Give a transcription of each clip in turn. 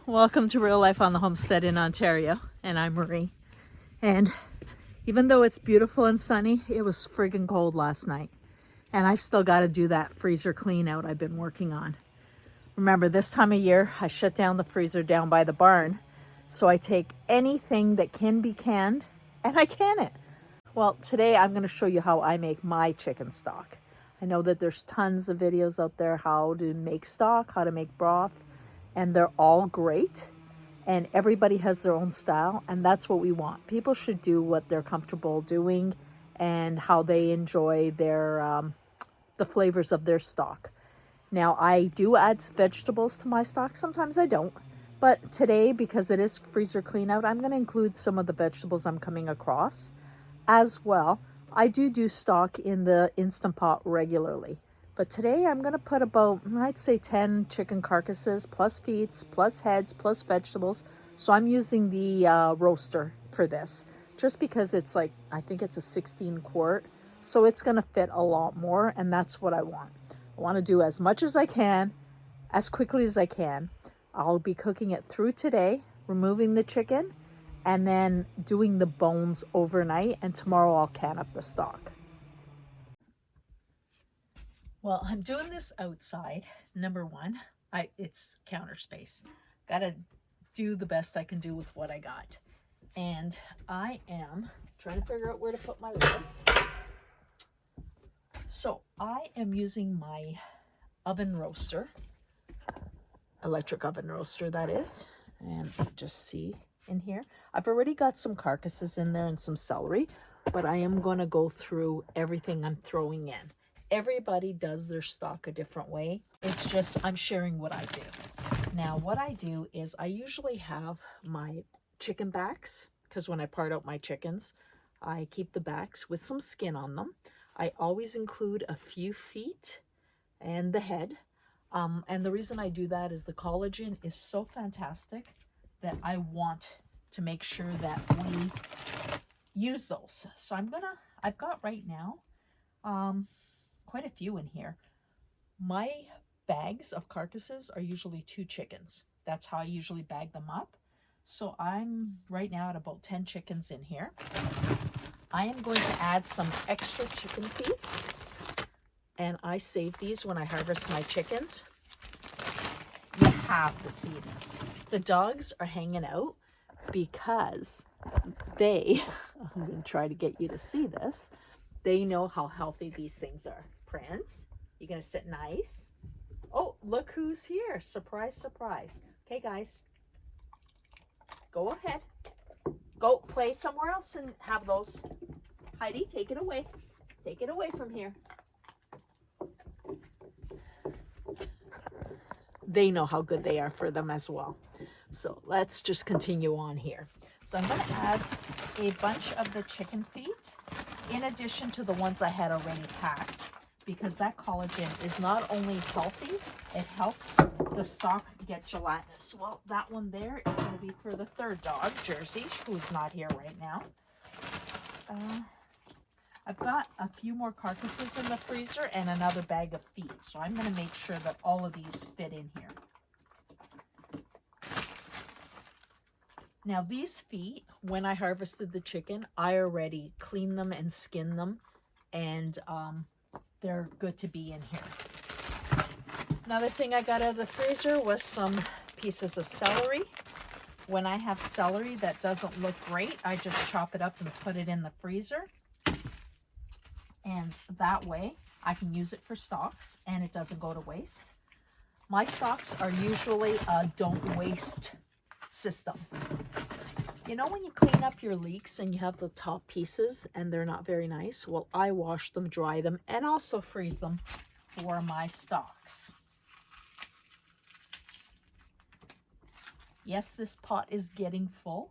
Welcome to Real Life on the Homestead in Ontario, and I'm Marie. And even though it's beautiful and sunny, it was friggin' cold last night. And I've still got to do that freezer clean out I've been working on. Remember, this time of year, I shut down the freezer down by the barn. So I take anything that can be canned and I can it. Well, today I'm going to show you how I make my chicken stock. I know that there's tons of videos out there how to make stock, how to make broth, and they're all great. And everybody has their own style, and that's what we want. People should do what they're comfortable doing and how they enjoy their the flavors of their stock. Now, I do add vegetables to my stock. Sometimes I don't. But today, because it is freezer clean out, I'm going to include some of the vegetables I'm coming across as well. I do stock in the Instant Pot regularly. But today I'm going to put about, I'd say 10 chicken carcasses, plus feet, plus heads, plus vegetables. So I'm using the roaster for this, just because it's like, I think it's a 16 quart. So it's going to fit a lot more, and that's what I want. I want to do as much as I can, as quickly as I can. I'll be cooking it through today, removing the chicken, and then doing the bones overnight, and tomorrow I'll can up the stock. Well, I'm doing this outside. Number one, it's counter space. Gotta do the best I can do with what I got. And I am trying to figure out where to put my lid. So I am using my oven roaster, electric oven roaster that is. And just see in here. I've already got some carcasses in there and some celery, but I am going to go through everything I'm throwing in. Everybody does their stock a different way. It's just I'm sharing what I do. Now, what I do is I usually have my chicken backs, because when I part out my chickens, I keep the backs with some skin on them. I always include a few feet and the head. And the reason I do that is the collagen is so fantastic that I want to make sure that we use those. So I've got right now, quite a few in here. My bags of carcasses are usually 2 chickens. That's how I usually bag them up. So I'm right now at about 10 chickens in here. I am going to add some extra chicken feet. And I save these when I harvest my chickens. You have to see this. The dogs are hanging out because I'm going to try to get you to see this. They know how healthy these things are. Prince, you going to sit nice? Oh, look who's here. Surprise, surprise. Okay, guys. Go ahead. Go play somewhere else and have those. Heidi, take it away. Take it away from here. They know how good they are for them as well. So let's just continue on here. So I'm going to add a bunch of the chicken feet in addition to the ones I had already packed, because that collagen is not only healthy, it helps the stock get gelatinous. Well, that one there is going to be for the third dog, Jersey, who's not here right now. I've got a few more carcasses in the freezer and another bag of feet. So I'm going to make sure that all of these fit in here. Now these feet, when I harvested the chicken, I already cleaned them and skinned them. And they're good to be in here. Another thing I got out of the freezer was some pieces of celery. When I have celery that doesn't look great, I just chop it up and put it in the freezer. And that way I can use it for stocks and it doesn't go to waste. My stocks are usually a don't waste system. You know when you clean up your leeks and you have the top pieces and they're not very nice? Well, I wash them, dry them, and also freeze them for my stocks. Yes, this pot is getting full,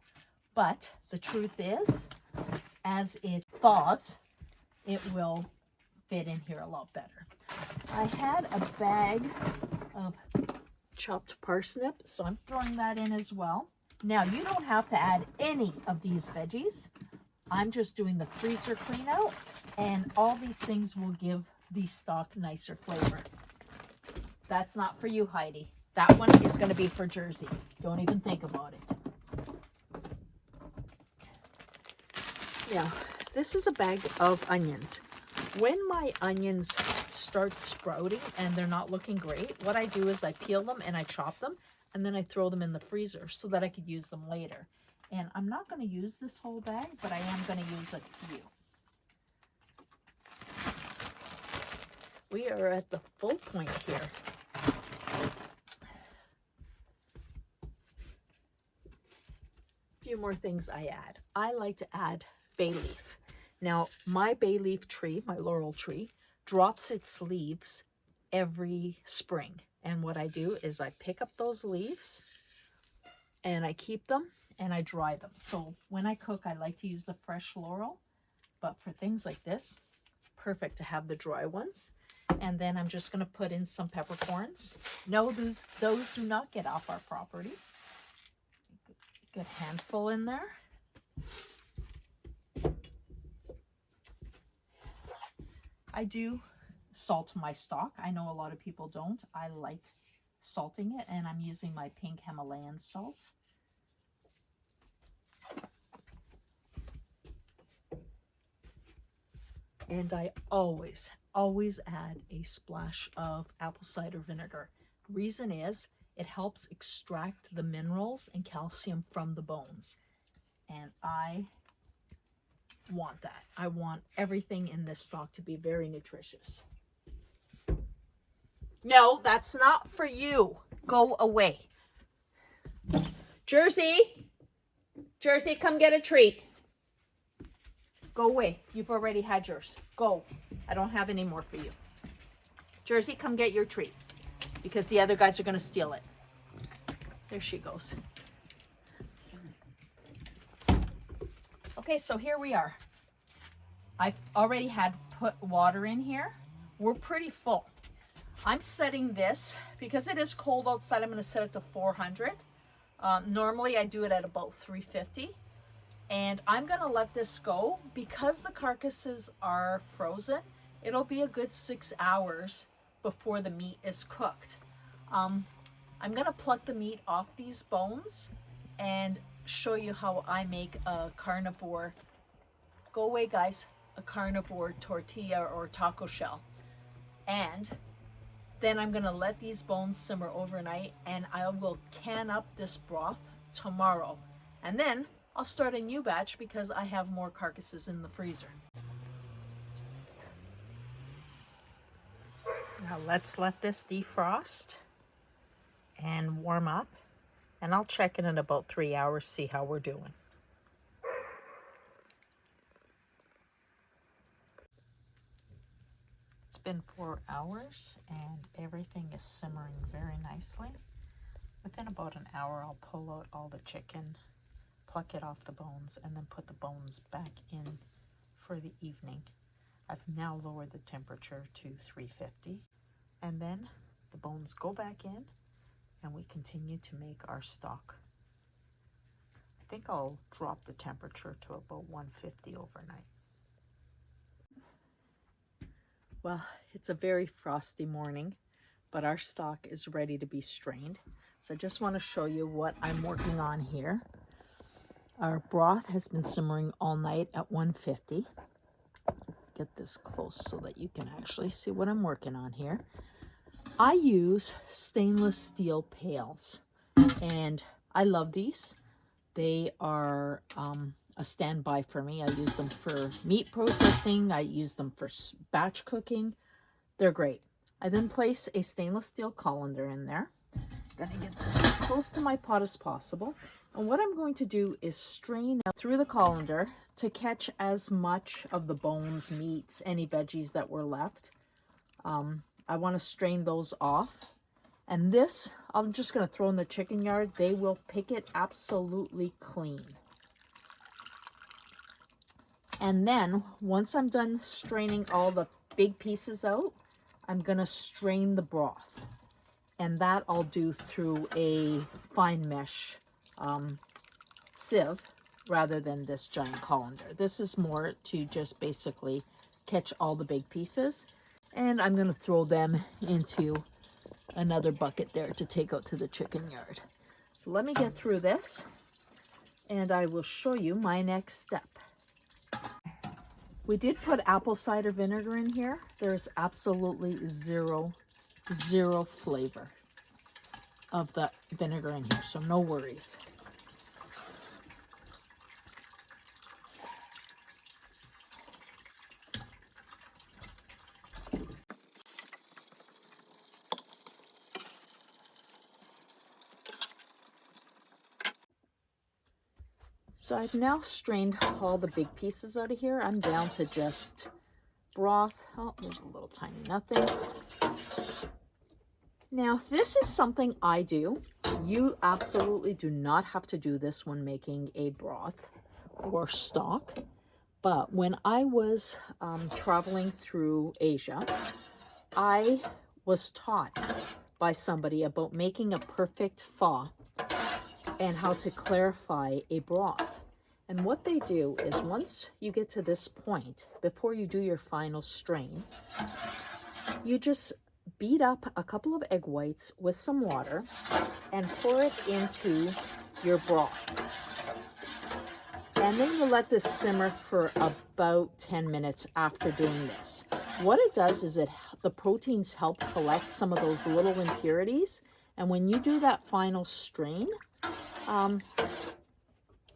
but the truth is, as it thaws, it will fit in here a lot better. I had a bag of chopped parsnip, so I'm throwing that in as well. Now, you don't have to add any of these veggies. I'm just doing the freezer clean out, and all these things will give the stock nicer flavor. That's not for you, Heidi. That one is going to be for Jersey. Don't even think about it. Now, this is a bag of onions. When my onions start sprouting and they're not looking great, what I do is I peel them and I chop them, and then I throw them in the freezer so that I could use them later. And I'm not going to use this whole bag, but I am going to use a few. We are at the full point here. Few more things I add. I like to add bay leaf. Now, my bay leaf tree, my laurel tree, drops its leaves every spring. And what I do is I pick up those leaves and I keep them and I dry them. So when I cook, I like to use the fresh laurel, but for things like this, perfect to have the dry ones. And then I'm just going to put in some peppercorns. No, those do not get off our property. Good handful in there. I do salt my stock. I know a lot of people don't. I like salting it, and I'm using my pink Himalayan salt. And I always add a splash of apple cider vinegar. Reason is, it helps extract the minerals and calcium from the bones. And I want that. I want everything in this stock to be very nutritious. No, that's not for you. Go away. Jersey, come get a treat. Go away. You've already had yours. Go. I don't have any more for you. Jersey, come get your treat, because the other guys are going to steal it. There she goes. Okay, so here we are. I've already had put water in here. We're pretty full. I'm setting this, because it is cold outside, I'm going to set it to 400. Normally I do it at about 350. And I'm going to let this go. Because the carcasses are frozen, it'll be a good 6 hours before the meat is cooked. I'm going to pluck the meat off these bones and show you how I make a carnivore, go away guys, a carnivore tortilla or taco shell. And then I'm going to let these bones simmer overnight, and I will can up this broth tomorrow. And then I'll start a new batch because I have more carcasses in the freezer. Now let's let this defrost and warm up, and I'll check in about 3 hours, see how we're doing. It's been 4 hours and everything is simmering very nicely. Within about an hour, I'll pull out all the chicken, pluck it off the bones, and then put the bones back in for the evening. I've now lowered the temperature to 350, and then the bones go back in and we continue to make our stock. I think I'll drop the temperature to about 150 overnight. Well, it's a very frosty morning, but our stock is ready to be strained. So I just want to show you what I'm working on here. Our broth has been simmering all night at 150. Get this close so that you can actually see what I'm working on here. I use stainless steel pails, and I love these. They are a standby for me. I use them for meat processing. I use them for batch cooking. They're great. I then place a stainless steel colander in there. I'm gonna get this as close to my pot as possible. And what I'm going to do is strain out through the colander to catch as much of the bones, meats, any veggies that were left. I want to strain those off. And this, I'm just going to throw in the chicken yard. They will pick it absolutely clean. And then once I'm done straining all the big pieces out, I'm going to strain the broth. And that I'll do through a fine mesh sieve rather than this giant colander. This is more to just basically catch all the big pieces. And I'm going to throw them into another bucket there to take out to the chicken yard. So let me get through this and I will show you my next step. We did put apple cider vinegar in here. There's absolutely zero flavor of the vinegar in here, so no worries. So I've now strained all the big pieces out of here. I'm down to just broth. Oh, there's a little tiny nothing. Now, this is something I do. You absolutely do not have to do this when making a broth or stock. But when I was traveling through Asia, I was taught by somebody about making a perfect pho and how to clarify a broth. And what they do is once you get to this point, before you do your final strain, you just beat up a couple of egg whites with some water and pour it into your broth. And then you let this simmer for about 10 minutes after doing this. What it does is the proteins help collect some of those little impurities. And when you do that final strain,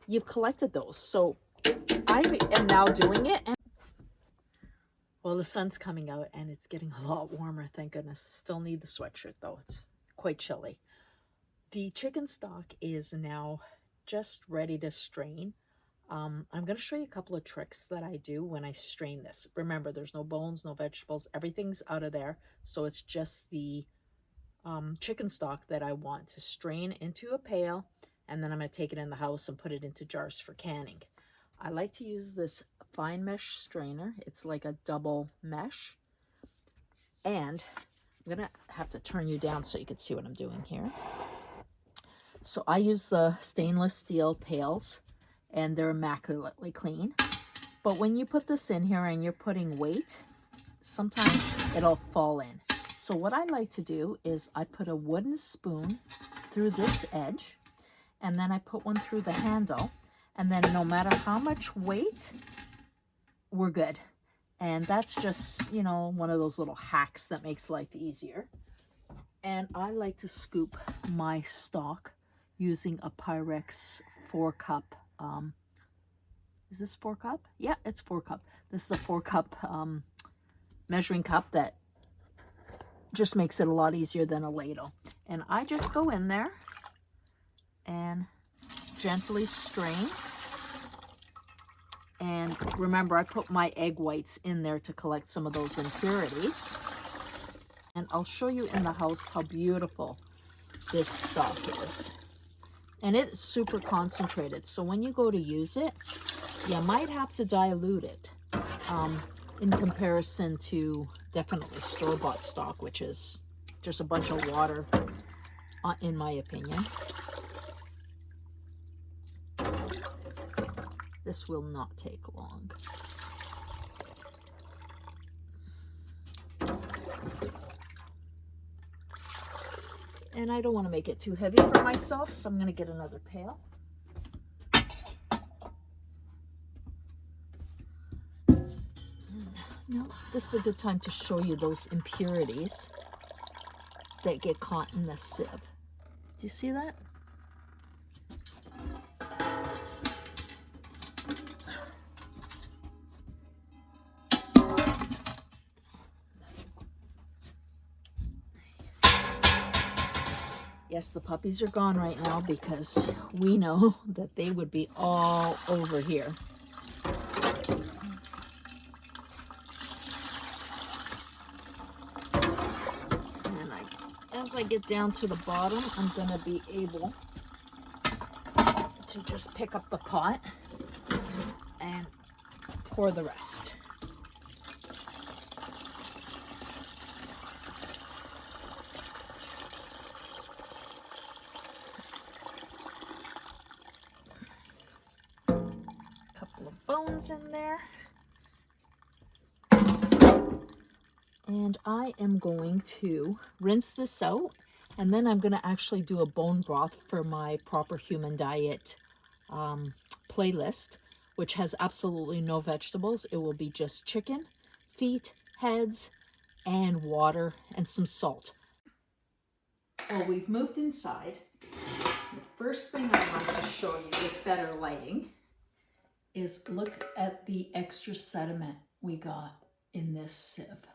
you've collected those. So I am now doing it. Well, the sun's coming out and it's getting a lot warmer, thank goodness. Still need the sweatshirt though, it's quite chilly. The chicken stock is now just ready to strain. I'm going to show you a couple of tricks that I do when I strain this. Remember, there's no bones, no vegetables, everything's out of there. So it's just the chicken stock that I want to strain into a pail, and then I'm going to take it in the house and put it into jars for canning. I like to use this fine mesh strainer. It's like a double mesh. And I'm going to have to turn you down so you can see what I'm doing here. So I use the stainless steel pails, and they're immaculately clean. But when you put this in here and you're putting weight, sometimes it'll fall in. So what I like to do is I put a wooden spoon through this edge, and then I put one through the handle, and then no matter how much weight, we're good. And that's just, you know, one of those little hacks that makes life easier. And I like to scoop my stock using a Pyrex 4-cup. Is this 4-cup? Yeah, it's 4-cup. This is a 4-cup measuring cup that just makes it a lot easier than a ladle. And I just go in there and gently strain. And remember, I put my egg whites in there to collect some of those impurities. And I'll show you in the house how beautiful this stock is. And it's super concentrated, so when you go to use it, you might have to dilute it in comparison to definitely store-bought stock, which is just a bunch of water, in my opinion. This will not take long. And I don't want to make it too heavy for myself, so I'm going to get another pail. Now, this is a good time to show you those impurities that get caught in the sieve. Do you see that? Yes, the puppies are gone right now because we know that they would be all over here. And as I get down to the bottom, I'm going to be able to just pick up the pot and pour the rest. Bones in there, And I am going to rinse this out, and then I'm going to actually do a bone broth for my Proper Human Diet playlist, which has absolutely no vegetables. It will be just chicken, feet, heads, and water and some salt. Well, we've moved inside. The first thing I want to show you with better lighting is look at the extra sediment we got in this sieve.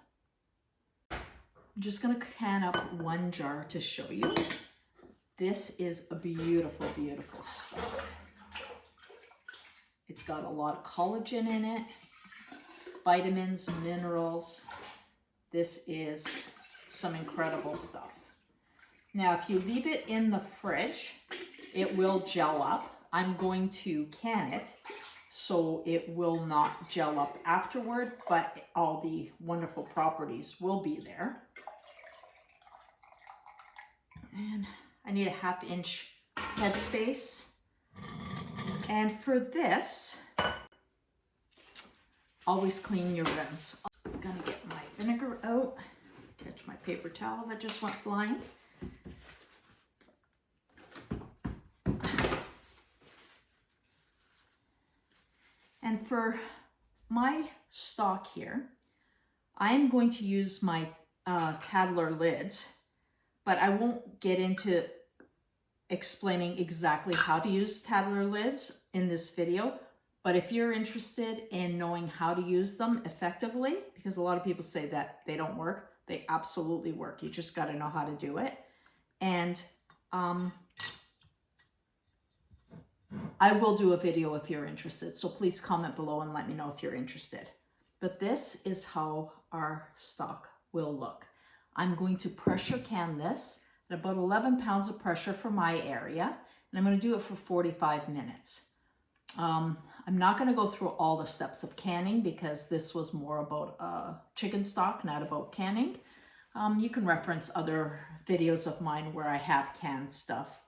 I'm just going to can up one jar to show you. This is a beautiful, beautiful stock. It's got a lot of collagen in it, vitamins, minerals. This is some incredible stuff. Now, if you leave it in the fridge, it will gel up. I'm going to can it so it will not gel up afterward, but all the wonderful properties will be there. And I need a 1/2 inch headspace. And for this, always clean your rims. I'm gonna get my vinegar out, catch my paper towel that just went flying. And for my stock here, I'm going to use my Tadler lids, but I won't get into explaining exactly how to use Tadler lids in this video. But if you're interested in knowing how to use them effectively, because a lot of people say that they don't work, they absolutely work. You just got to know how to do it. And I will do a video if you're interested. So please comment below and let me know if you're interested. But this is how our stock will look. I'm going to pressure can this at about 11 pounds of pressure for my area. And I'm going to do it for 45 minutes. I'm not going to go through all the steps of canning because this was more about chicken stock, not about canning. You can reference other videos of mine where I have canned stuff.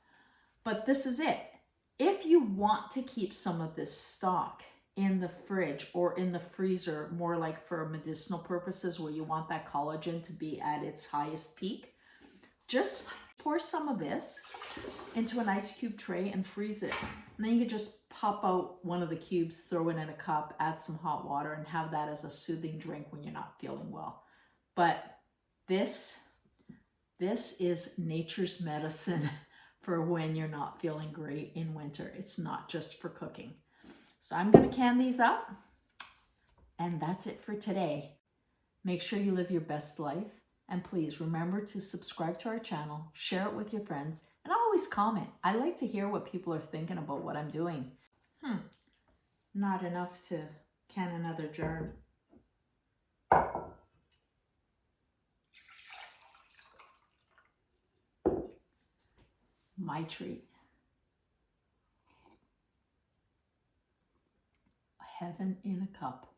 But this is it. If you want to keep some of this stock in the fridge or in the freezer, more like for medicinal purposes where you want that collagen to be at its highest peak, just pour some of this into an ice cube tray and freeze it. And then you can just pop out one of the cubes, throw it in a cup, add some hot water, and have that as a soothing drink when you're not feeling well. But this is nature's medicine for when you're not feeling great in winter. It's not just for cooking. So I'm going to can these up, and that's it for today. Make sure you live your best life, and please remember to subscribe to our channel, share it with your friends, and always comment. I like to hear what people are thinking about what I'm doing. Not enough to can another jar. My treat. Heaven in a cup.